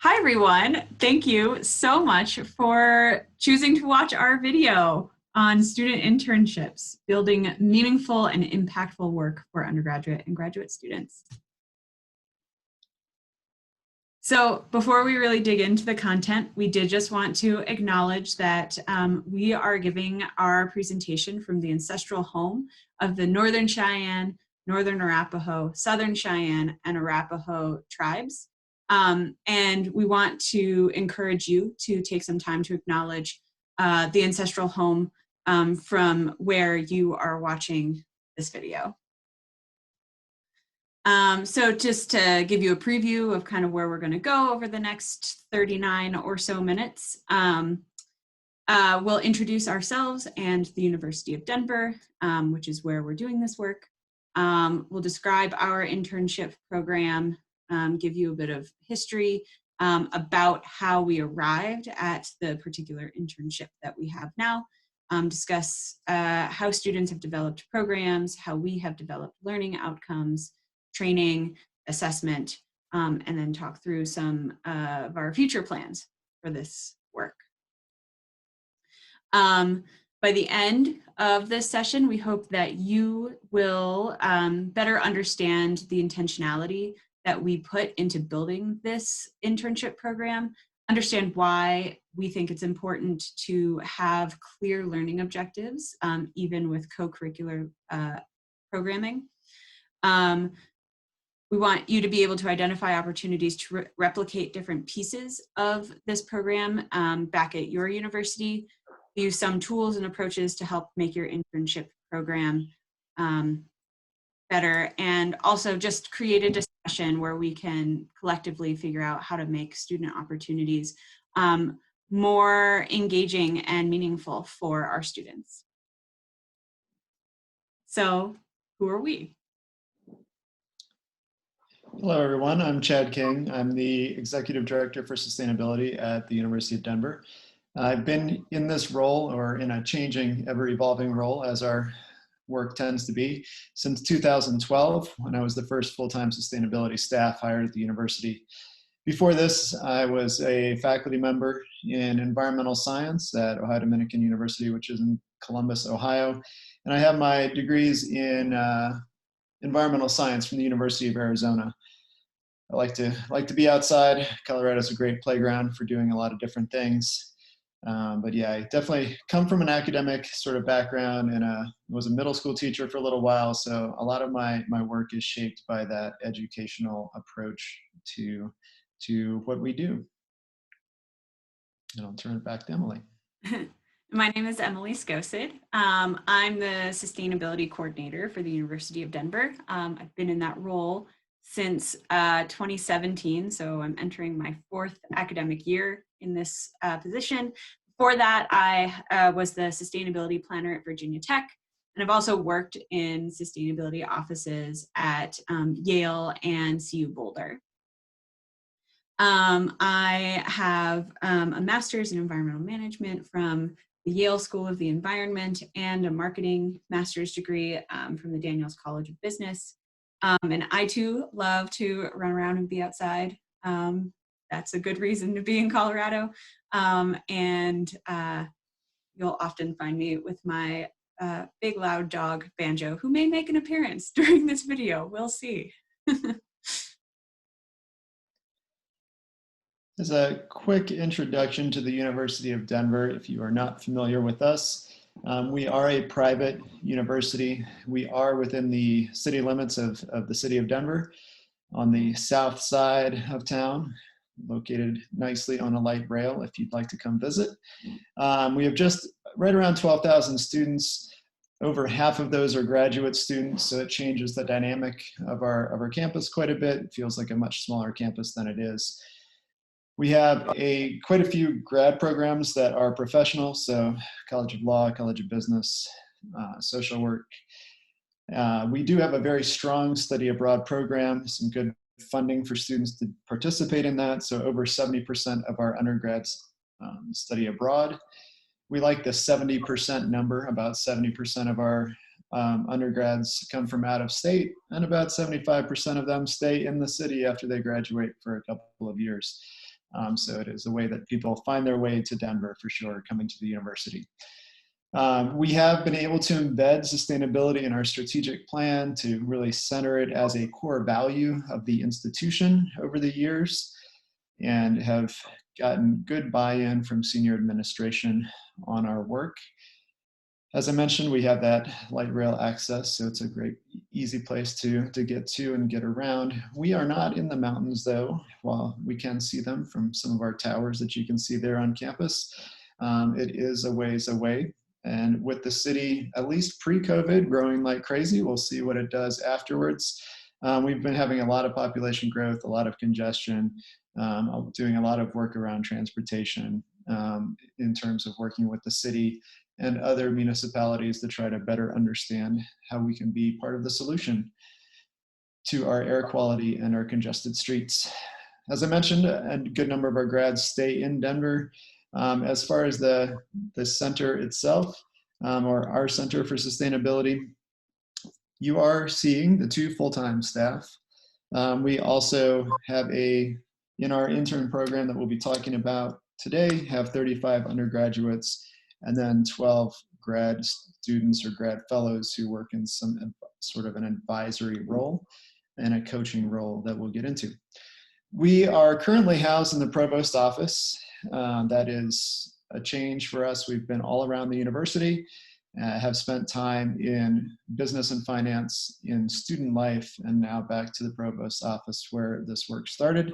Hi, everyone. Thank you so much for choosing to watch our video on student internships, building meaningful and impactful work for undergraduate and graduate students. So before we really dig into the content, we did just want to acknowledge that we are giving our presentation from the ancestral home of the Northern Cheyenne, Northern Arapaho, Southern Cheyenne, and Arapaho tribes. And we want to encourage you to take some time to acknowledge the ancestral home from where you are watching this video. So just to give you a preview of kind of where we're going to go over the next 39 or so minutes, we'll introduce ourselves and the University of Denver, which is where we're doing this work. We'll describe our internship program, give you a bit of history about how we arrived at the particular internship that we have now, discuss how students have developed programs, how we have developed learning outcomes, training, assessment, and then talk through some of our future plans for this work. By the end of this session, we hope that you will better understand the intentionality that we put into building this internship program, understand why we think it's important to have clear learning objectives, even with co-curricular programming. We want you to be able to identify opportunities to replicate different pieces of this program back at your university, use some tools and approaches to help make your internship program better, and also just create a discussion where we can collectively figure out how to make student opportunities more engaging and meaningful for our students. So, who are we? Hello, everyone. I'm Chad King. I'm the Executive Director for Sustainability at the University of Denver. I've been in this role, or in a changing, ever-evolving role, as our work tends to be, since 2012, when I was the first full-time sustainability staff hired at the university. Before this, I was a faculty member in environmental science at Ohio Dominican University, which is in Columbus, Ohio. And I have my degrees in environmental science from the University of Arizona. I like to be outside. Colorado's a great playground for doing a lot of different things. But yeah, I definitely come from an academic sort of background and was a middle school teacher for a little while. So a lot of my work is shaped by that educational approach to what we do. And I'll turn it back to Emily. My name is Emily SCHOSID. I'm the Sustainability Coordinator for the University of Denver. I've been in that role since 2017, so I'm entering my 4th academic year in this position. Before that, I was the Sustainability Planner at Virginia Tech, and I've also worked in sustainability offices at Yale and CU Boulder. I have a master's in environmental management from the Yale School of the Environment and a marketing master's degree from the Daniels College of Business. And I too love to run around and be outside. That's a good reason to be in Colorado. And you'll often find me with my big loud dog, Banjo, who may make an appearance during this video. We'll see. As a quick introduction to the University of Denver, if you are not familiar with us, we are a private university. We are within the city limits of the city of Denver on the south side of town, located nicely on a light rail if you'd like to come visit. We have just right around 12,000 students. Over half of those are graduate students, so it changes the dynamic of our campus quite a bit. It feels like a much smaller campus than it is. We have quite a few grad programs that are professional, so College of Law, College of Business, social work. We do have a very strong study abroad program, some good funding for students to participate in that, so over 70% of our undergrads study abroad. We like the 70% number. About 70% of our undergrads come from out of state, and about 75% of them stay in the city after they graduate for a couple of years. So it is a way that people find their way to Denver for sure, coming to the university. We have been able to embed sustainability in our strategic plan to really center it as a core value of the institution over the years, and have gotten good buy-in from senior administration on our work. As I mentioned, we have that light rail access, so it's a great, easy place to get to and get around. We are not in the mountains though, while we can see them from some of our towers that you can see there on campus. It is a ways away. And with the city, at least pre-COVID, growing like crazy, we'll see what it does afterwards. We've been having a lot of population growth, a lot of congestion, doing a lot of work around transportation in terms of working with the city and other municipalities to try to better understand how we can be part of the solution to our air quality and our congested streets. As I mentioned, a good number of our grads stay in Denver. As far as the center itself, or our Center for Sustainability, you are seeing the 2 full-time staff. We also have in our intern program that we'll be talking about today, have 35 undergraduates and then 12 grad students or grad fellows who work in some sort of an advisory role and a coaching role that we'll get into. We are currently housed in the provost office. That is a change for us. We've been all around the university, have spent time in business and finance, in student life, and now back to the provost office where this work started.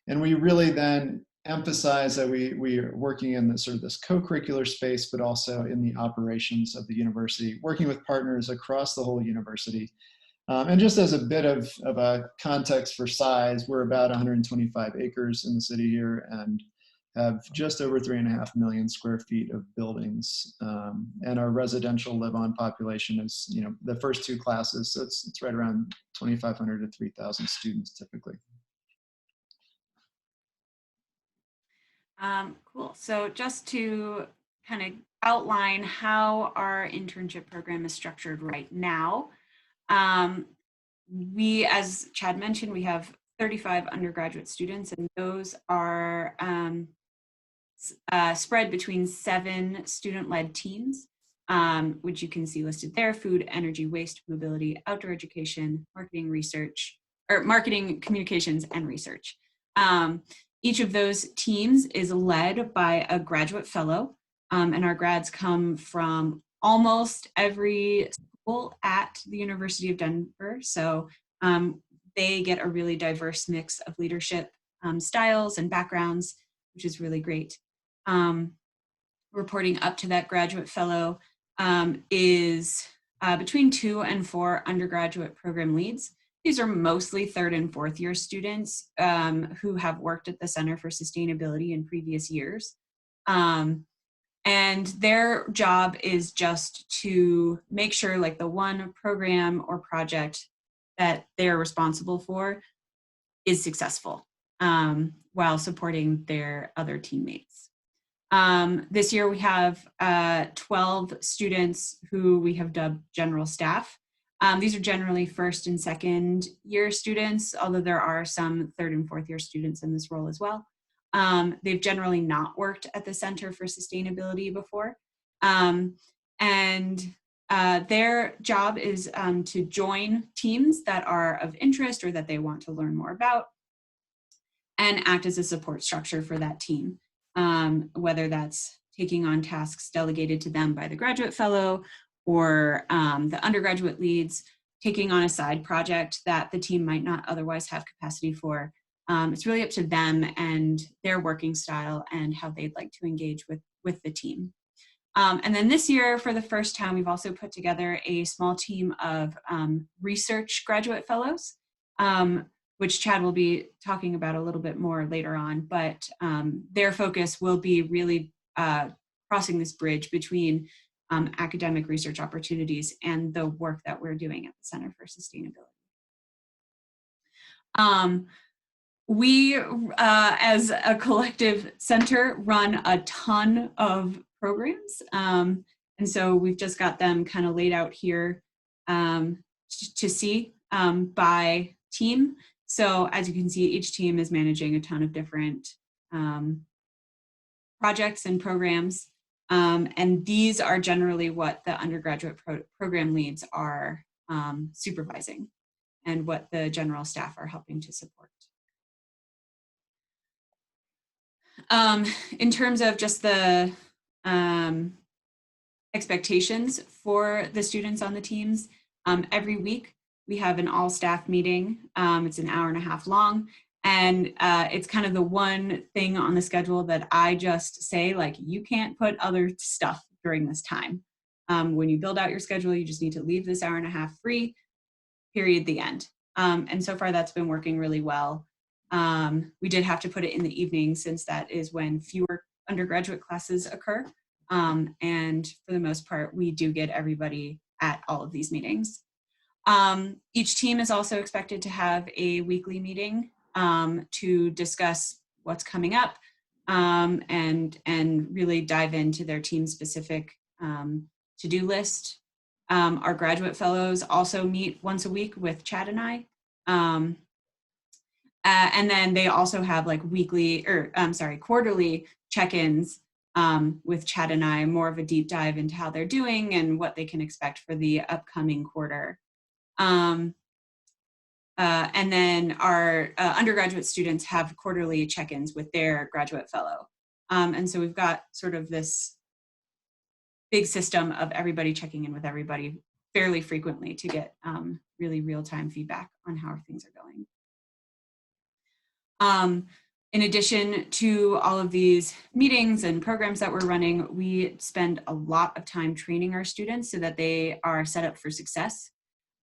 And we really then emphasize that we are working in this sort of this co-curricular space, but also in the operations of the university, working with partners across the whole university. And just as a bit of a context for size, we're about 125 acres in the city here and have just over 3.5 million square feet of buildings. And our residential live-on population is, the first 2 classes, so it's right around 2,500 to 3,000 students typically. Cool. So just to kind of outline how our internship program is structured right now, we, as Chad mentioned, we have 35 undergraduate students, and those are spread between 7 student-led teams, which you can see listed there: food, energy, waste, mobility, outdoor education, marketing, research, or marketing, communications, and research. Each of those teams is led by a graduate fellow, and our grads come from almost every school at the University of Denver. So they get a really diverse mix of leadership styles and backgrounds, which is really great. Reporting up to that graduate fellow is between 2 and 4 undergraduate program leads. These are mostly 3rd and 4th year students who have worked at the Center for Sustainability in previous years. And their job is just to make sure like the one program or project that they're responsible for is successful while supporting their other teammates. This year we have 12 students who we have dubbed general staff. These are generally 1st and 2nd year students, although there are some 3rd and 4th year students in this role as well. They've generally not worked at the Center for Sustainability before. Their job is to join teams that are of interest or that they want to learn more about, and act as a support structure for that team, whether that's taking on tasks delegated to them by the graduate fellow, or the undergraduate leads taking on a side project that the team might not otherwise have capacity for. It's really up to them and their working style and how they'd like to engage with the team. And then this year, for the first time, we've also put together a small team of research graduate fellows, which Chad will be talking about a little bit more later on, but their focus will be really crossing this bridge between academic research opportunities and the work that we're doing at the Center for Sustainability. We, as a collective center, run a ton of programs. And so we've just got them kind of laid out here to see by team. So as you can see, each team is managing a ton of different projects and programs. And these are generally what the undergraduate program leads are supervising and what the general staff are helping to support. In terms of just the expectations for the students on the teams, every week we have an all staff meeting. It's an hour and a half long. And it's kind of the one thing on the schedule that I just say, like, you can't put other stuff during this time. When you build out your schedule, you just need to leave this hour and a half free, period, the end. And so far that's been working really well. We did have to put it in the evening since that is when fewer undergraduate classes occur. And for the most part, we do get everybody at all of these meetings. Each team is also expected to have a weekly meeting to discuss what's coming up and really dive into their team specific to-do list. Our graduate fellows also meet once a week with Chad and I. And then they also have like quarterly check-ins with Chad and I, more of a deep dive into how they're doing and what they can expect for the upcoming quarter. And then our undergraduate students have quarterly check-ins with their graduate fellow. And so we've got sort of this big system of everybody checking in with everybody fairly frequently to get really real-time feedback on how things are going. In addition to all of these meetings and programs that we're running, we spend a lot of time training our students so that they are set up for success.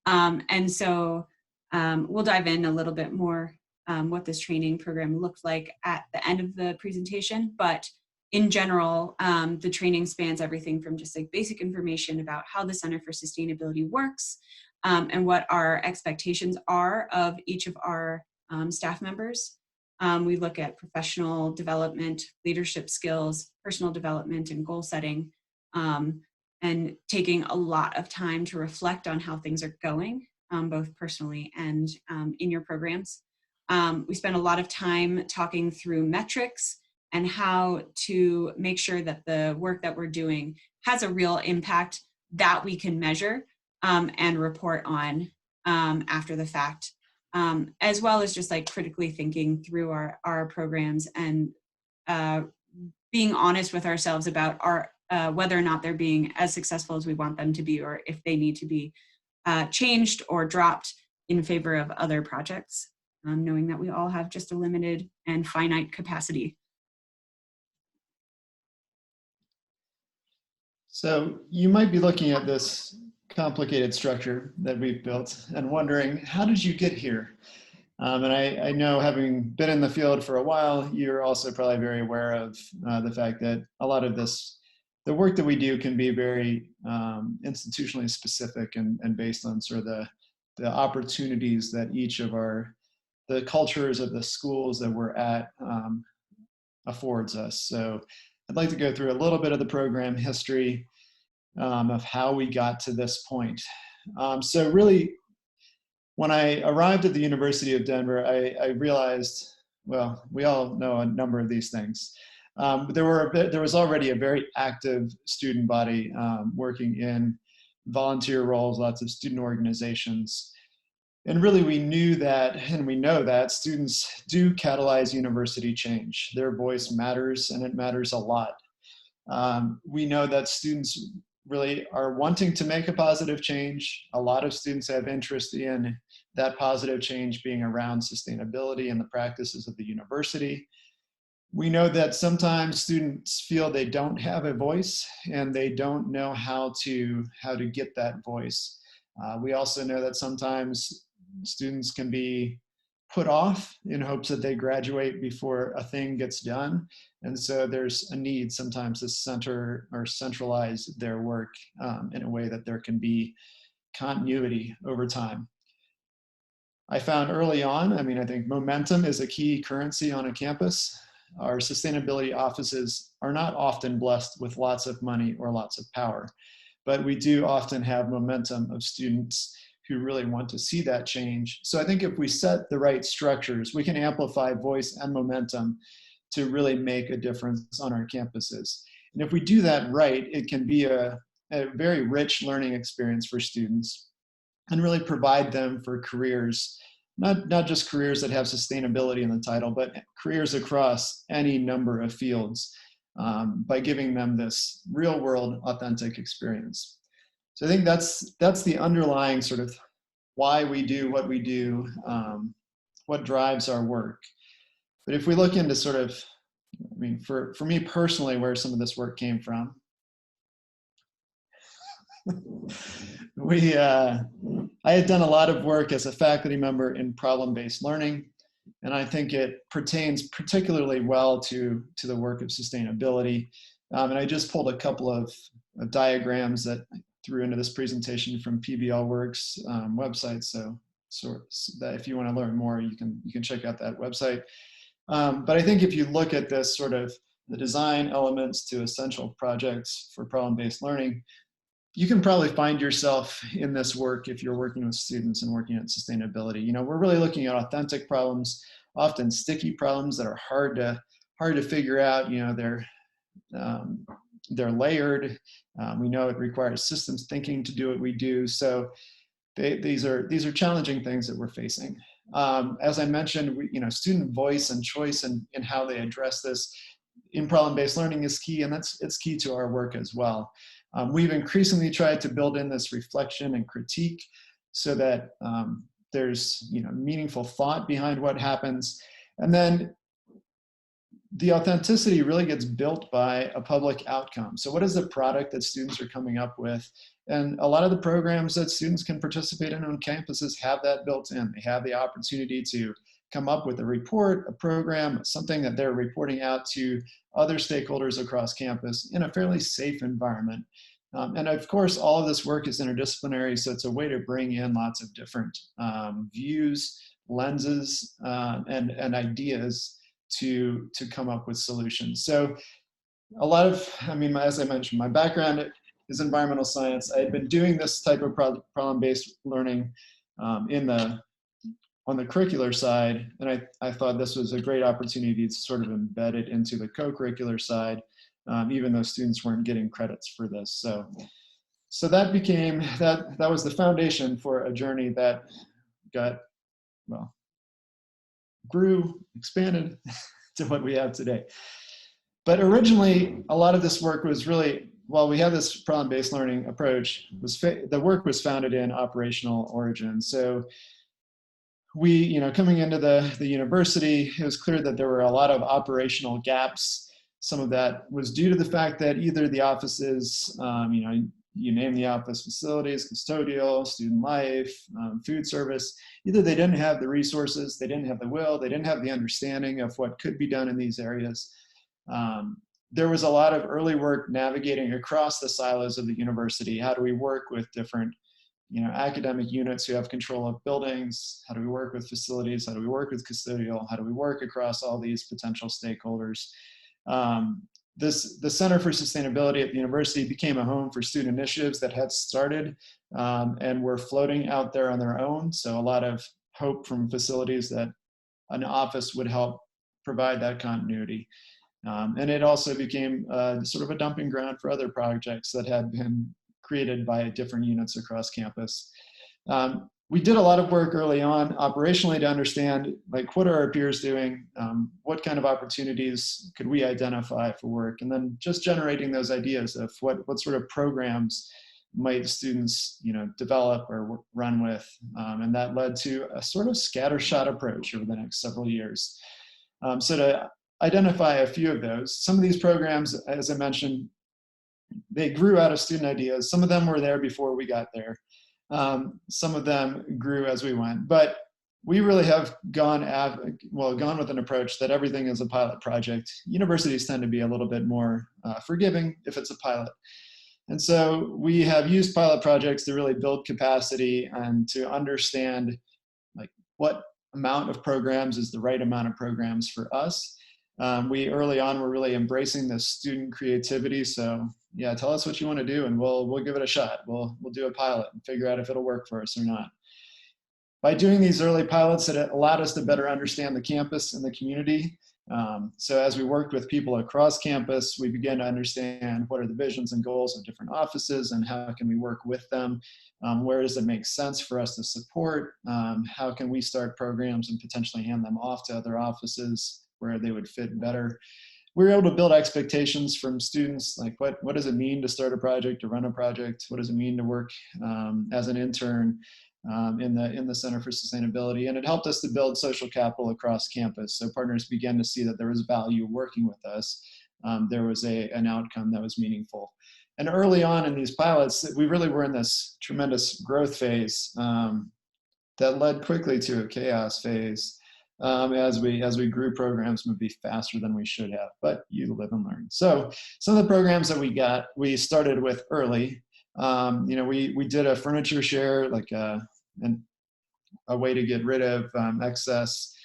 And so we'll dive in a little bit more what this training program looked like at the end of the presentation. But in general, the training spans everything from just like basic information about how the Center for Sustainability works and what our expectations are of each of our staff members. We look at professional development, leadership skills, personal development, and goal setting, and taking a lot of time to reflect on how things are going, both personally and in your programs. We spend a lot of time talking through metrics and how to make sure that the work that we're doing has a real impact that we can measure and report on after the fact. As well as just like critically thinking through our programs and being honest with ourselves about whether or not they're being as successful as we want them to be, or if they need to be changed or dropped in favor of other projects, knowing that we all have just a limited and finite capacity. So you might be looking at this complicated structure that we've built and wondering, how did you get here? And I know, having been in the field for a while, you're also probably very aware of the fact that a lot of the work that we do can be very institutionally specific and based on sort of the opportunities that each of the cultures of the schools that we're at affords us. So I'd like to go through a little bit of the program history of how we got to this point. So really, when I arrived at the University of Denver, I realized, well, we all know a number of these things. There was already a very active student body working in volunteer roles, lots of student organizations. And really, we knew that, and we know that students do catalyze university change. Their voice matters, and it matters a lot. We know that students really are wanting to make a positive change. A lot of students have interest in that positive change being around sustainability and the practices of the university. We know that sometimes students feel they don't have a voice and they don't know how to get that voice. We also know that sometimes students can be put off in hopes that they graduate before a thing gets done. And so there's a need sometimes to center or centralize their work in a way that there can be continuity over time. I found early on, I think momentum is a key currency on a campus. Our sustainability offices are not often blessed with lots of money or lots of power, but we do often have momentum of students who really want to see that change. So I think if we set the right structures, we can amplify voice and momentum to really make a difference on our campuses. And if we do that right, it can be a very rich learning experience for students and really provide them for careers, not just careers that have sustainability in the title, but careers across any number of fields by giving them this real world authentic experience. So I think that's the underlying sort of why we do what we do, what drives our work. But if we look into sort of, I mean, for me personally, where some of this work came from, I had done a lot of work as a faculty member in problem-based learning, and I think it pertains particularly well to the work of sustainability. And I just pulled a couple of diagrams that I threw into this presentation from PBL Works website, so that if you want to learn more, you can check out that website. But I think if you look at this sort of the design elements to essential projects for problem-based learning, you can probably find yourself in this work if you're working with students and working at sustainability. You know, we're really looking at authentic problems, often sticky problems that are hard to figure out. You know, they're layered. We know it requires systems thinking to do what we do. So these are challenging things that we're facing. As I mentioned, student voice and choice in how they address this in problem-based learning is key, and it's key to our work as well. We've increasingly tried to build in this reflection and critique so that there's meaningful thought behind what happens. And then the authenticity really gets built by a public outcome. So what is the product that students are coming up with? And a lot of the programs that students can participate in on campuses have that built in. They have the opportunity to come up with a report, a program, something that they're reporting out to other stakeholders across campus in a fairly safe environment. And of course, all of this work is interdisciplinary, so it's a way to bring in lots of different views, lenses, and ideas to come up with solutions. So a lot of, as I mentioned, my background is environmental science. I had been doing this type of problem-based learning on the curricular side, and I thought this was a great opportunity to sort of embed it into the co-curricular side, even though students weren't getting credits for this. So that became, that was the foundation for a journey that grew, expanded to what we have today. But originally, a lot of this work was really, while we had this problem-based learning approach, the work was founded in operational origin. So we, coming into the university, it was clear that there were a lot of operational gaps. Some of that was due to the fact that either the offices, you name the office, facilities, custodial, student life, food service, either they didn't have the resources, they didn't have the will, they didn't have the understanding of what could be done in these areas. There was a lot of early work navigating across the silos of the university. How do we work with different academic units who have control of buildings? How do we work with facilities? How do we work with custodial? How do we work across all these potential stakeholders? The Center for Sustainability at the university became a home for student initiatives that had started and were floating out there on their own. So a lot of hope from facilities that an office would help provide that continuity. And it also became sort of a dumping ground for other projects that had been created by different units across campus. We did a lot of work early on operationally to understand, like, what are our peers doing? What kind of opportunities could we identify for work? And then just generating those ideas of what sort of programs might students develop or run with. And that led to a sort of scattershot approach over the next several years. So to identify a few of those, some of these programs, as I mentioned, they grew out of student ideas. Some of them were there before we got there. Some of them grew as we went, but we really have gone with an approach that everything is a pilot project. Universities tend to be a little bit more forgiving if it's a pilot. And so we have used pilot projects to really build capacity and to understand, like, what amount of programs is the right amount of programs for us. We early on were really embracing the student creativity. So yeah, tell us what you want to do and we'll give it a shot. We'll do a pilot and figure out if it'll work for us or not. By doing these early pilots, it allowed us to better understand the campus and the community. So as we worked with people across campus, we began to understand what are the visions and goals of different offices and how can we work with them. Where does it make sense for us to support? How can we start programs and potentially hand them off to other offices where they would fit better? We were able to build expectations from students, like what does it mean to start a project, to run a project? What does it mean to work as an intern in the Center for Sustainability? And it helped us to build social capital across campus. So partners began to see that there was value working with us. There was an outcome that was meaningful. And early on in these pilots, we really were in this tremendous growth phase that led quickly to a chaos phase. As we grew programs maybe faster than we should have, but you live and learn. So some of the programs that we started with early, we did a furniture share, like a way to get rid of excess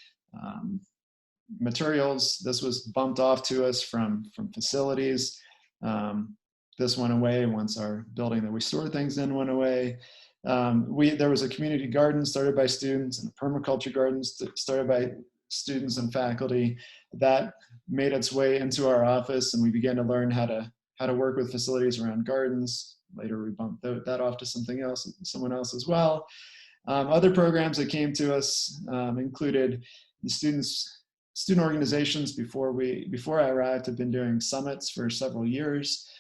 materials. This was bumped off to us from facilities. This went away once our building that we stored things in went away. There was a community garden started by students and a permaculture garden started by students and faculty that made its way into our office, and we began to learn how to work with facilities around gardens. Later, we bumped that off to someone else as well. Other programs that came to us included the student organizations. Before I arrived, have been doing summits for several years.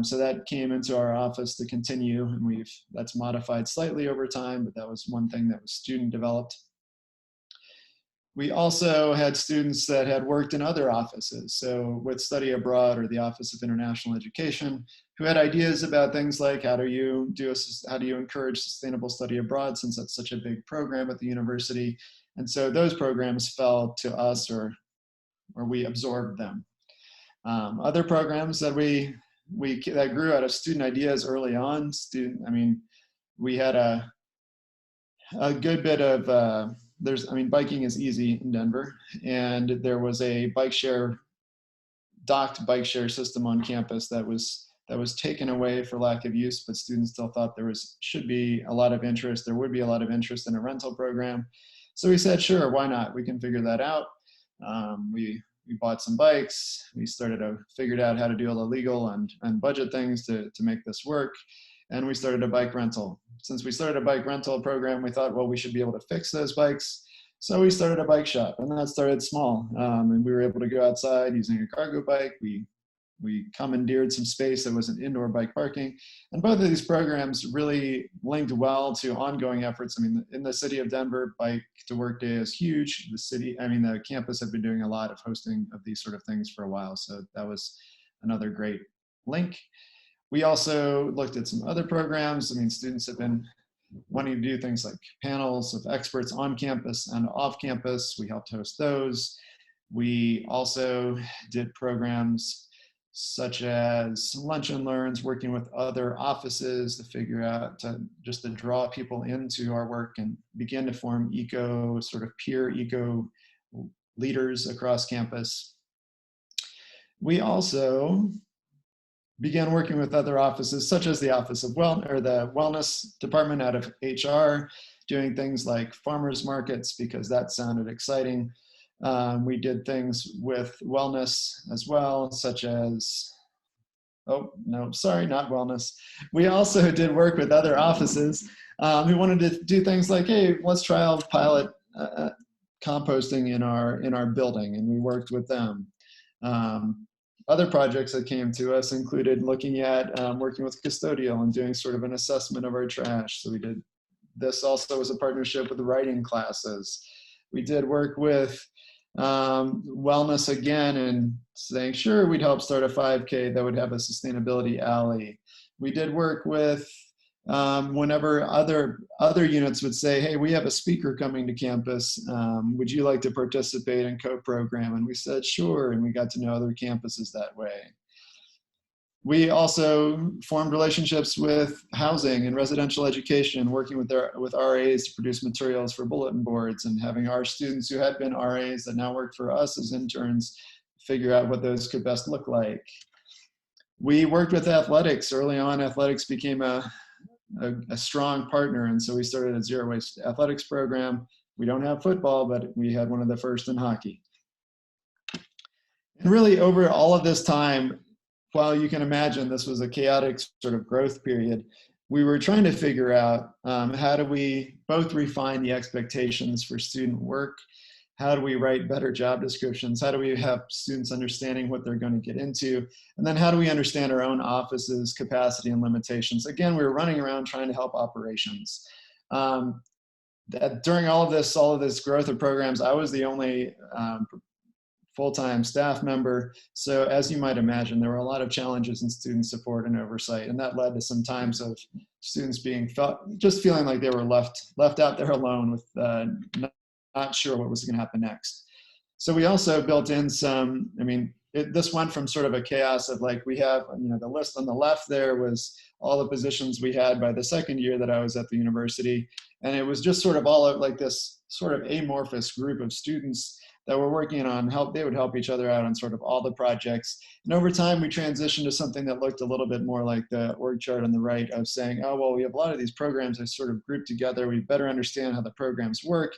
So that came into our office to continue, and that's modified slightly over time, but that was one thing that was student developed. We also had students that had worked in other offices, so with Study Abroad or the Office of International Education, who had ideas about things like how do you encourage sustainable study abroad, since that's such a big program at the university. And so those programs fell to us, or we absorbed them. Other programs that that grew out of student ideas early on. We had a good bit of biking is easy in Denver, and there was a docked bike share system on campus that was taken away for lack of use, but students still thought there would be a lot of interest in a rental program. So we said, sure, why not? We can figure that out. We bought some bikes. We figured out how to do all the legal and budget things to make this work. And we started a bike rental. Since we started a bike rental program, we thought, well, we should be able to fix those bikes. So we started a bike shop, and that started small. And we were able to go outside using a cargo bike. We commandeered some space that was an indoor bike parking. And both of these programs really linked well to ongoing efforts. In the city of Denver, Bike to Work Day is huge. The campus had been doing a lot of hosting of these sort of things for a while. So that was another great link. We also looked at some other programs. Students have been wanting to do things like panels of experts on campus and off campus. We helped host those. We also did programs such as lunch and learns, working with other offices to figure out, to draw people into our work and begin to form peer eco leaders across campus. We also began working with other offices, such as the Office of the Wellness Department out of HR, doing things like farmers markets because that sounded exciting. We did things with wellness as well, such as, not wellness. We also did work with other offices who wanted to do things like, hey, let's try out pilot composting in our building, and we worked with them. Other projects that came to us included looking at working with custodial and doing sort of an assessment of our trash. So we did this also as a partnership with the writing classes. We did work with wellness again and saying, sure, we'd help start a 5K that would have a sustainability alley. We did work with whenever other units would say, hey, we have a speaker coming to campus. Would you like to participate and co-program? And we said, sure. And we got to know other campuses that way. We also formed relationships with housing and residential education, working with RAs to produce materials for bulletin boards, and having our students who had been RAs that now work for us as interns figure out what those could best look like. We worked with athletics. Early on, athletics became a strong partner, and so we started a zero waste athletics program. We don't have football, but we had one of the first in hockey. And really over all of this time, while you can imagine this was a chaotic sort of growth period, we were trying to figure out how do we both refine the expectations for student work, how do we write better job descriptions, how do we have students understanding what they're going to get into, and then how do we understand our own office's capacity and limitations. Again, we were running around trying to help operations. During all of this growth of programs, I was the only full-time staff member. So as you might imagine, there were a lot of challenges in student support and oversight, and that led to some times of students just feeling like they were left out there alone with not sure what was going to happen next. So we also built in some, this went from sort of a chaos of like, we have, the list on the left there was all the positions we had by the second year that I was at the university. And it was just sort of all of like this sort of amorphous group of students that were working on they would help each other out on sort of all the projects. And over time, we transitioned to something that looked a little bit more like the org chart on the right of saying, oh, well, we have a lot of these programs that sort of grouped together. We better understand how the programs work.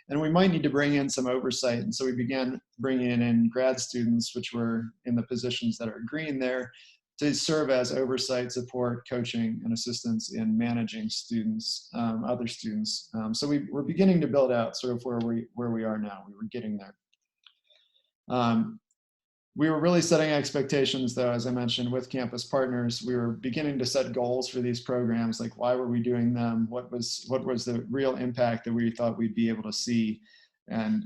And we might need to bring in some oversight. And so we began bringing in grad students, which were in the positions that are green there, to serve as oversight, support, coaching, and assistance in managing students, other students. So we're beginning to build out sort of where we are now. We were getting there. We were really setting expectations, though, as I mentioned, with campus partners. We were beginning to set goals for these programs, like why were we doing them? What was the real impact that we thought we'd be able to see, and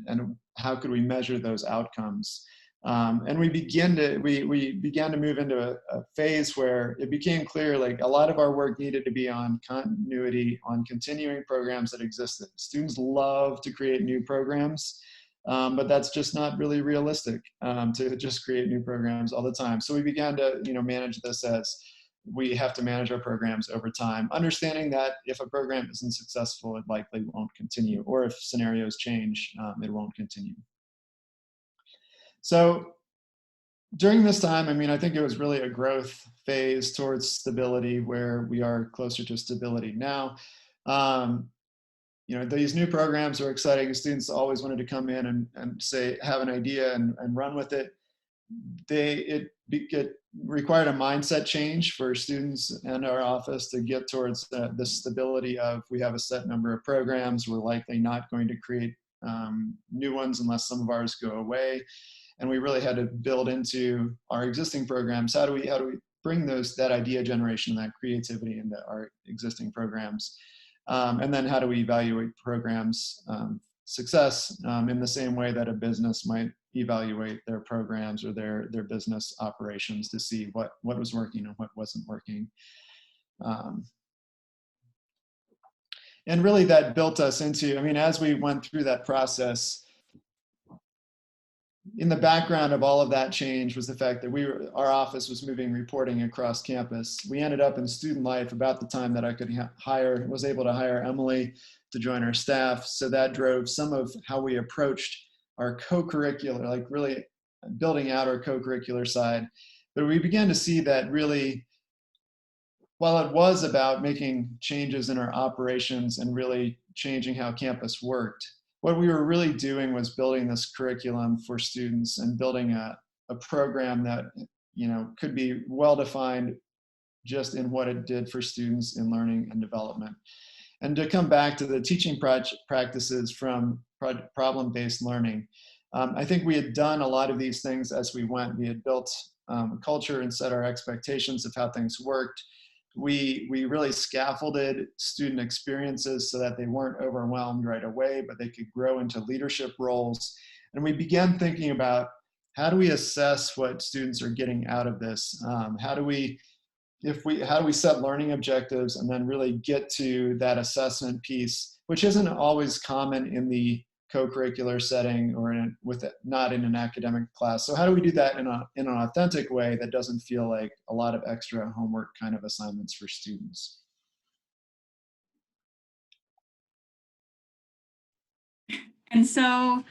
how could we measure those outcomes? And we began to move into a phase where it became clear, like a lot of our work needed to be on continuity, on continuing programs that existed. Students love to create new programs, but that's just not really realistic to just create new programs all the time. So we began to manage this as we have to manage our programs over time, understanding that if a program isn't successful, it likely won't continue, or if scenarios change, it won't continue. So during this time, I think it was really a growth phase towards stability, where we are closer to stability now. These new programs are exciting. Students always wanted to come in and say, have an idea and run with it. It required a mindset change for students and our office to get towards the stability of, we have a set number of programs. We're likely not going to create new ones unless some of ours go away. And we really had to build into our existing programs. How do we bring that idea generation, that creativity into our existing programs? And then how do we evaluate programs success in the same way that a business might evaluate their programs or their business operations to see what was working and what wasn't working. And really that built us into, as we went through that process, in the background of all of that change was the fact that our office was moving reporting across campus. We ended up in student life about the time that I was able to hire Emily to join our staff. So that drove some of how we approached our co-curricular, like really building out our co-curricular side. But we began to see that really, while it was about making changes in our operations and really changing how campus worked, what we were really doing was building this curriculum for students and building a program that could be well defined just in what it did for students in learning and development. And to come back to the teaching practices from problem-based learning, I think we had done a lot of these things as we went. We had built a culture and set our expectations of how things worked. We really scaffolded student experiences so that they weren't overwhelmed right away, but they could grow into leadership roles. And we began thinking about, how do we assess what students are getting out of this? How do we set learning objectives and then really get to that assessment piece, which isn't always common in the co-curricular setting or not in an academic class. So how do we do that in an authentic way that doesn't feel like a lot of extra homework kind of assignments for students? And so,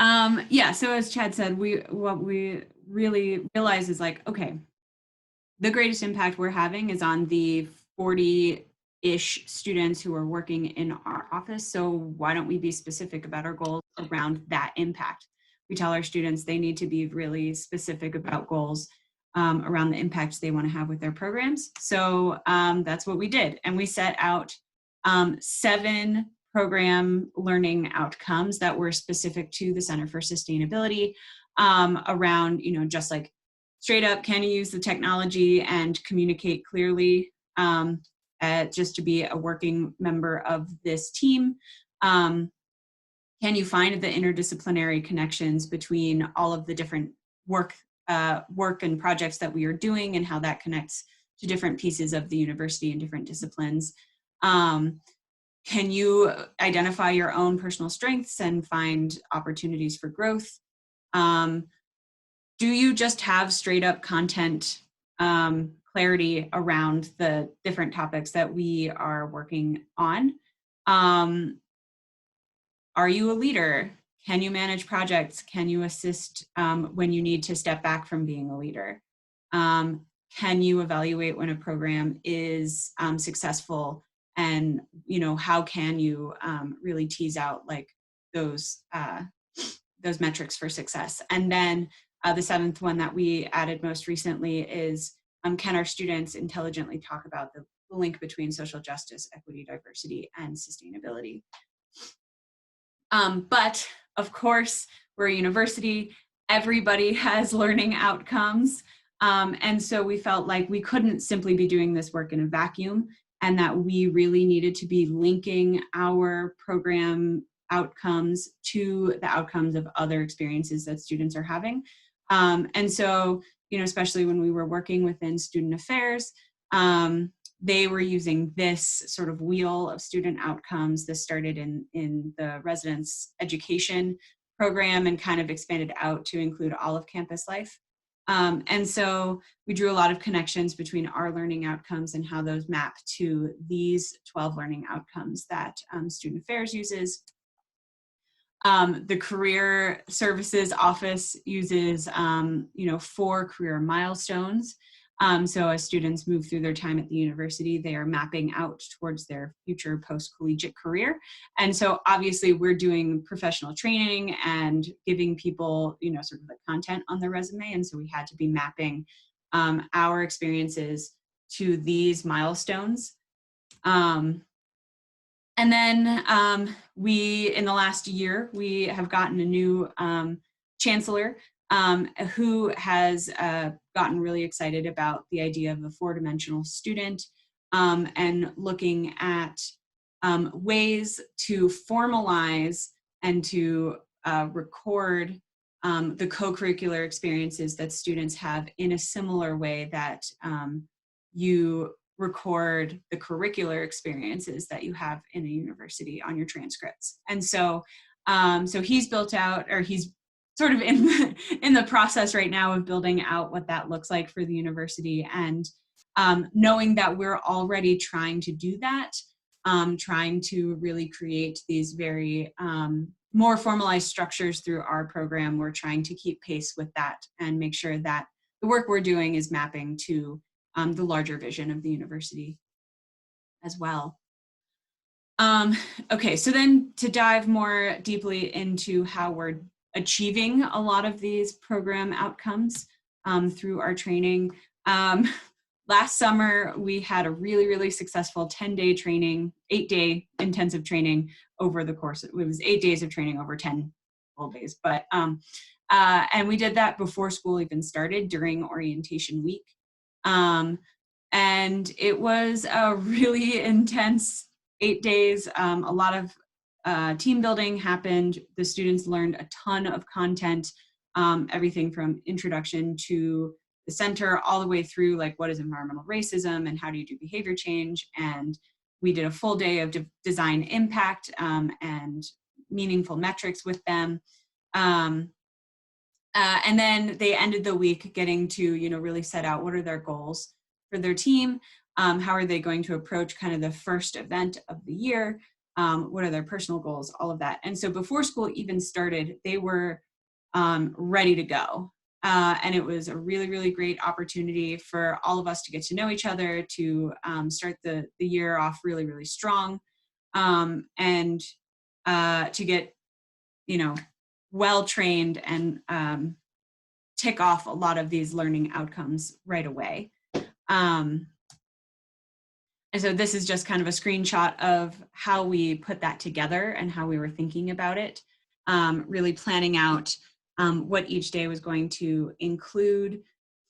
so as Chad said, what we really realize is like, okay, the greatest impact we're having is on the 40-ish students who are working in our office. So why don't we be specific about our goals around that impact? we tell our students they need to be really specific about goals around the impacts they want to have with their programs. So that's what we did. And we set out 7 program learning outcomes that were specific to the Center for Sustainability around, just like straight up, can you use the technology and communicate clearly just to be a working member of this team? Can you find the interdisciplinary connections between all of the different work and projects that we are doing and how that connects to different pieces of the university and different disciplines? Can you identify your own personal strengths and find opportunities for growth? Do you just have straight up content clarity around the different topics that we are working on? Are you a leader? Can you manage projects? Can you assist when you need to step back from being a leader? Can you evaluate when a program is successful? And how can you really tease out like those metrics for success? And then the 7th one that we added most recently is, can our students intelligently talk about the link between social justice, equity, diversity, and sustainability? But of course, we're a university, everybody has learning outcomes. And so we felt like we couldn't simply be doing this work in a vacuum, and that we really needed to be linking our program outcomes to the outcomes of other experiences that students are having. And so, especially when we were working within student affairs, they were using this sort of wheel of student outcomes. This started in the residence education program and kind of expanded out to include all of campus life. And so we drew a lot of connections between our learning outcomes and how those map to these 12 learning outcomes that Student Affairs uses. The Career Services Office uses, 4 career milestones. So as students move through their time at the university, they are mapping out towards their future post-collegiate career. And so obviously we're doing professional training and giving people, sort of the content on their resume. And so we had to be mapping our experiences to these milestones. And then in the last year, we have gotten a new chancellor who has gotten really excited about the idea of a 4-dimensional student and looking at ways to formalize and to record the co-curricular experiences that students have in a similar way that you record the curricular experiences that you have in a university on your transcripts. And so, so he's built out, or he's sort of in the process right now of building out what that looks like for the university. And knowing that we're already trying to do that, trying to really create these very more formalized structures through our program, we're trying to keep pace with that and make sure that the work we're doing is mapping to the larger vision of the university as well. Okay, so then to dive more deeply into how we're achieving a lot of these program outcomes through our training. Last summer, we had a really, really successful 10-day training, 8-day intensive training over the course. It was 8 days of training over 10 full days. But and we did that before school even started during orientation week. And it was a really intense 8 days. A lot of team building happened. The students learned a ton of content, everything from introduction to the center all the way through like what is environmental racism and how do you do behavior change. And we did a full day of design impact and meaningful metrics with them. And then they ended the week getting to, really set out what are their goals for their team. How are they going to approach kind of the first event of the year? What are their personal goals? All of that. And so before school even started, they were ready to go. And it was a really, really great opportunity for all of us to get to know each other, to start the year off really, really strong, and to get, well-trained and tick off a lot of these learning outcomes right away. And so this is just kind of a screenshot of how we put that together and how we were thinking about it, really planning out what each day was going to include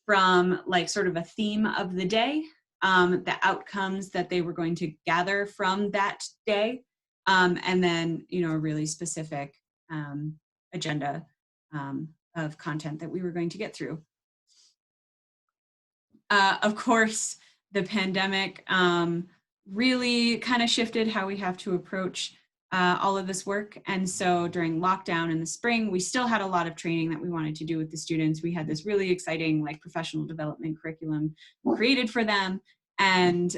from like sort of a theme of the day, the outcomes that they were going to gather from that day, and then, you know, a really specific agenda of content that we were going to get through. Of course, the pandemic really kind of shifted how we have to approach all of this work. And so during lockdown in the spring, we still had a lot of training that we wanted to do with the students. We had this really exciting like professional development curriculum created for them. And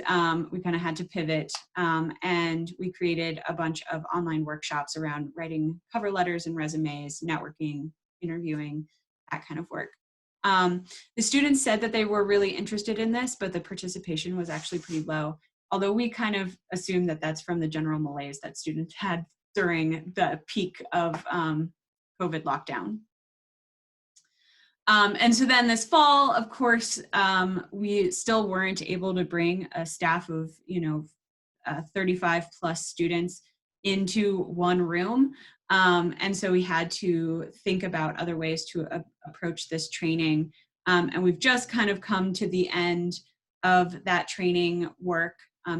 we kind of had to pivot, and we created a bunch of online workshops around writing cover letters and resumes, networking, interviewing, that kind of work. The students said that they were really interested in this, but the participation was actually pretty low. Although we kind of assume that that's from the general malaise that students had during the peak of COVID lockdown. And so then this fall, of course, we still weren't able to bring a staff of, 35 plus students into one room. And so we had to think about other ways to approach this training. And we've just kind of come to the end of that training work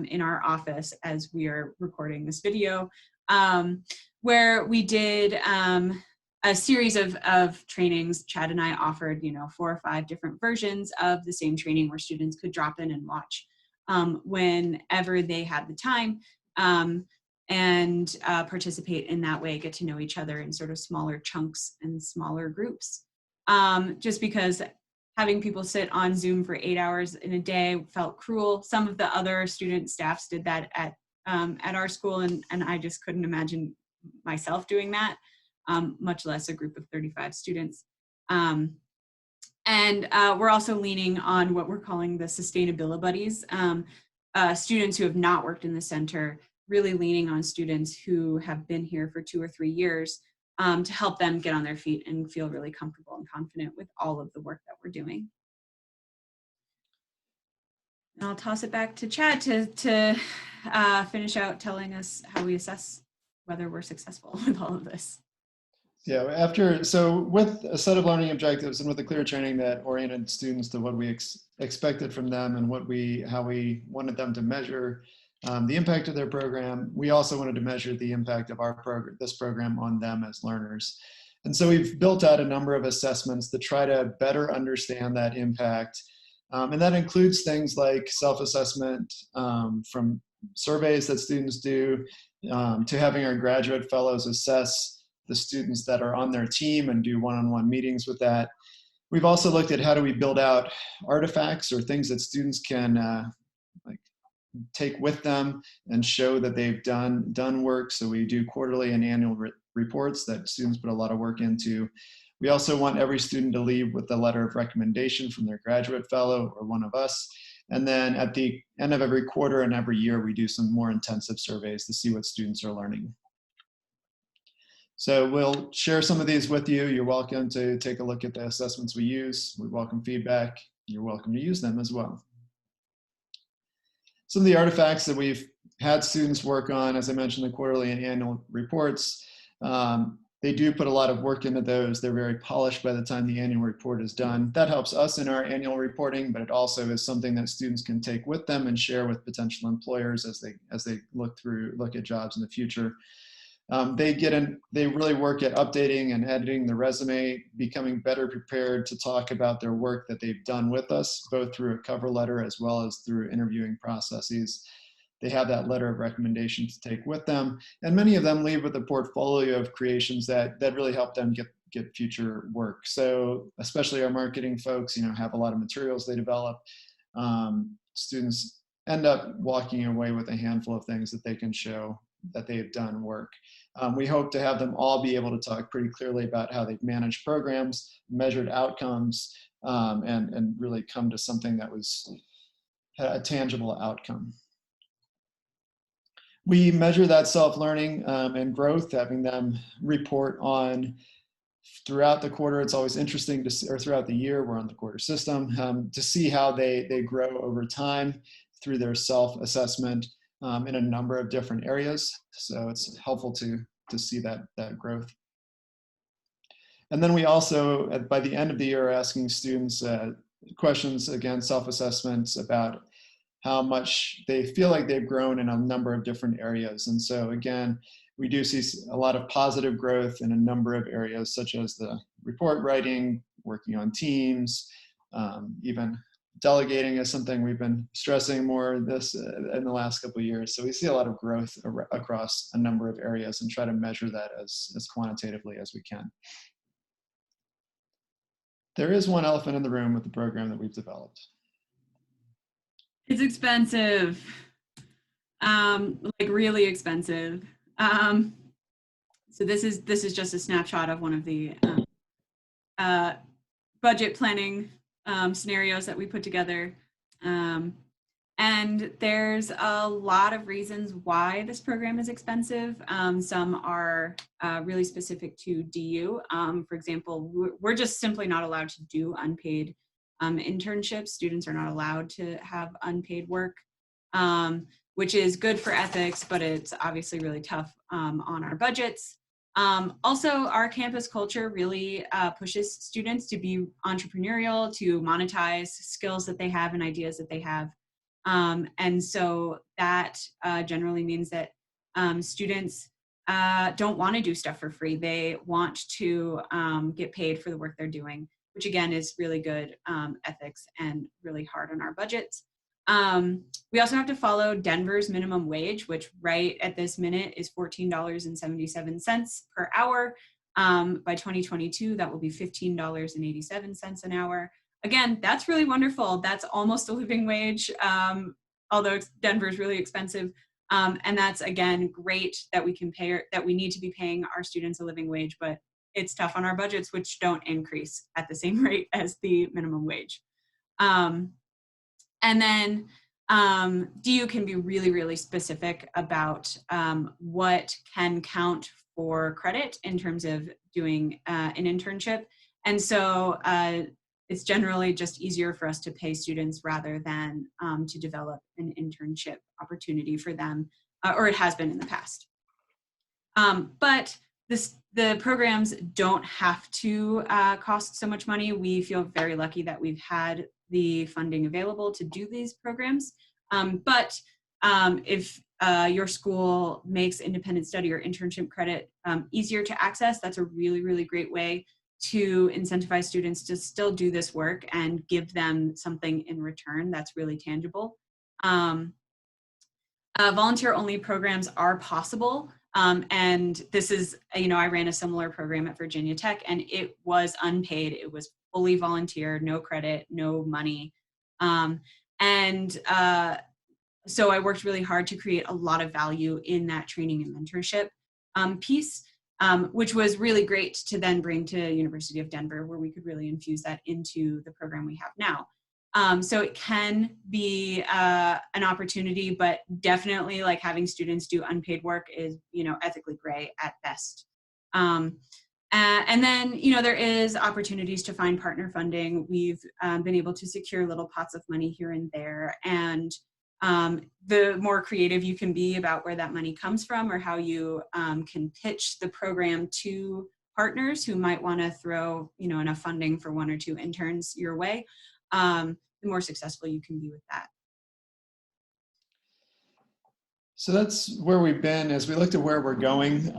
in our office as we are recording this video, where we did a series of trainings. Chad and I offered, 4 or 5 different versions of the same training where students could drop in and watch whenever they had the time, and participate in that way, get to know each other in sort of smaller chunks and smaller groups. Just because having people sit on Zoom for 8 hours in a day felt cruel. Some of the other student staffs did that at our school, and I just couldn't imagine myself doing that, much less a group of 35 students. And we're also leaning on what we're calling the sustainability buddies, students who have not worked in the center, really leaning on students who have been here for 2 or 3 years to help them get on their feet and feel really comfortable and confident with all of the work that we're doing. And I'll toss it back to Chad to finish out telling us how we assess whether we're successful with all of this. Yeah, so with a set of learning objectives and with a clear training that oriented students to what we expected from them and how we wanted them to measure the impact of their program, we also wanted to measure the impact of this program on them as learners. And so we've built out a number of assessments to try to better understand that impact. And that includes things like self-assessment from surveys that students do, to having our graduate fellows assess the students that are on their team and do one-on-one meetings with that. We've also looked at how do we build out artifacts or things that students can take with them and show that they've done work. So we do quarterly and annual reports that students put a lot of work into. We also want every student to leave with a letter of recommendation from their graduate fellow or one of us. And then at the end of every quarter and every year, we do some more intensive surveys to see what students are learning. So we'll share some of these with you. You're welcome to take a look at the assessments we use. We welcome feedback. You're welcome to use them as well. Some of the artifacts that we've had students work on, as I mentioned, the quarterly and annual reports, they do put a lot of work into those. They're very polished by the time the annual report is done. That helps us in our annual reporting, but it also is something that students can take with them and share with potential employers as they look at jobs in the future. They really work at updating and editing the resume, becoming better prepared to talk about their work that they've done with us, both through a cover letter as well as through interviewing processes. They have that letter of recommendation to take with them, and many of them leave with a portfolio of creations that really help them get future work. So especially our marketing folks, have a lot of materials they develop. Students end up walking away with a handful of things that they can show that they have done work. We hope to have them all be able to talk pretty clearly about how they've managed programs, measured outcomes, and really come to something that was a tangible outcome. We measure that self-learning and growth, having them report on throughout the quarter, it's always interesting to see, or throughout the year, we're on the quarter system, to see how they grow over time through their self-assessment in a number of different areas. So it's helpful to see that growth. And then we also, by the end of the year, are asking students questions, again, self-assessments about how much they feel like they've grown in a number of different areas. And so again, we do see a lot of positive growth in a number of areas, such as the report writing, working on teams, even delegating is something we've been stressing more in the last couple of years. So we see a lot of growth across a number of areas and try to measure that as quantitatively as we can. There is one elephant in the room with the program that we've developed. It's expensive, like really expensive. So this is just a snapshot of one of the budget planning scenarios that we put together. And there's a lot of reasons why this program is expensive. Some are really specific to DU. For example, we're just simply not allowed to do unpaid internships. Students are not allowed to have unpaid work, which is good for ethics, but it's obviously really tough on our budgets. Also, our campus culture really pushes students to be entrepreneurial, to monetize skills that they have and ideas that they have. And so that generally means that students don't want to do stuff for free. They want to get paid for the work they're doing, which again is really good ethics and really hard on our budgets. We also have to follow Denver's minimum wage, which right at this minute is $14.77 per hour. By 2022, that will be $15.87 an hour. Again, that's really wonderful. That's almost a living wage, although Denver's really expensive. And that's, again, great that we can pay, that we need to be paying our students a living wage, but it's tough on our budgets, which don't increase at the same rate as the minimum wage. And then DU can be really, really specific about what can count for credit in terms of doing an internship. And so it's generally just easier for us to pay students rather than to develop an internship opportunity for them, or it has been in the past. But the programs don't have to cost so much money. We feel very lucky that we've had the funding available to do these programs. But if your school makes independent study or internship credit easier to access, that's a really, really great way to incentivize students to still do this work and give them something in return that's really tangible. Volunteer-only programs are possible. And this is, I ran a similar program at Virginia Tech, and it was unpaid. It was fully volunteer, no credit, no money. So I worked really hard to create a lot of value in that training and mentorship piece, which was really great to then bring to University of Denver, where we could really infuse that into the program we have now. So it can be an opportunity, but definitely like having students do unpaid work is, ethically gray at best. And then, there is opportunities to find partner funding. We've been able to secure little pots of money here and there. And the more creative you can be about where that money comes from or how you can pitch the program to partners who might want to throw, enough funding for 1 or 2 interns your way, the more successful you can be with that. So that's where we've been. As we looked at where we're going,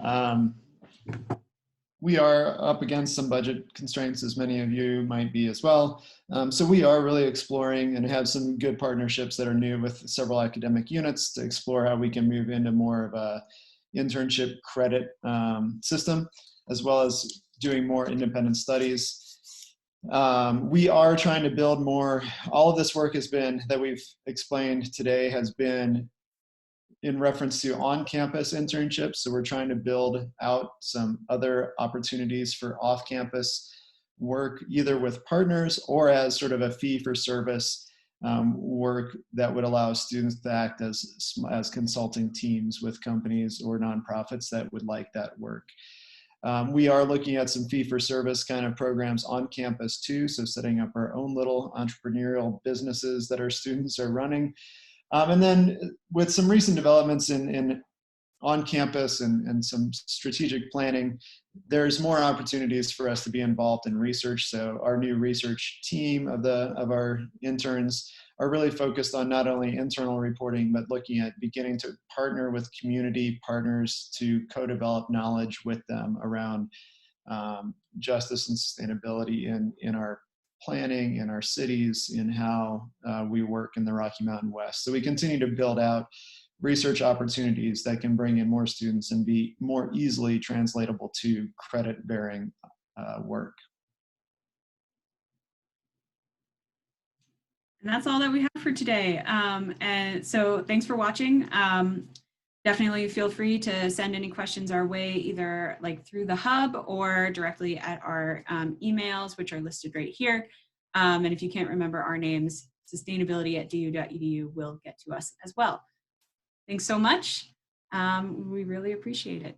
we are up against some budget constraints, as many of you might be as well. So we are really exploring and have some good partnerships that are new with several academic units to explore how we can move into more of a internship credit system, as well as doing more independent studies. We are trying to build more. All of this work that we've explained today has been in reference to on-campus internships. So we're trying to build out some other opportunities for off-campus work, either with partners or as sort of a fee-for-service work that would allow students to act as consulting teams with companies or nonprofits that would like that work. We are looking at some fee-for-service kind of programs on campus too, so setting up our own little entrepreneurial businesses that our students are running. And then with some recent developments in on campus and some strategic planning, there's more opportunities for us to be involved in research. So our new research team of our interns are really focused on not only internal reporting, but looking at beginning to partner with community partners to co-develop knowledge with them around justice and sustainability in our planning, in our cities, in how we work in the Rocky Mountain West. So we continue to build out research opportunities that can bring in more students and be more easily translatable to credit-bearing work. And that's all that we have for today. And so thanks for watching. Definitely feel free to send any questions our way, either like through the hub or directly at our emails, which are listed right here. And if you can't remember our names, sustainability@du.edu will get to us as well. Thanks so much. We really appreciate it.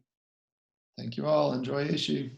Thank you all. Enjoy AASHE.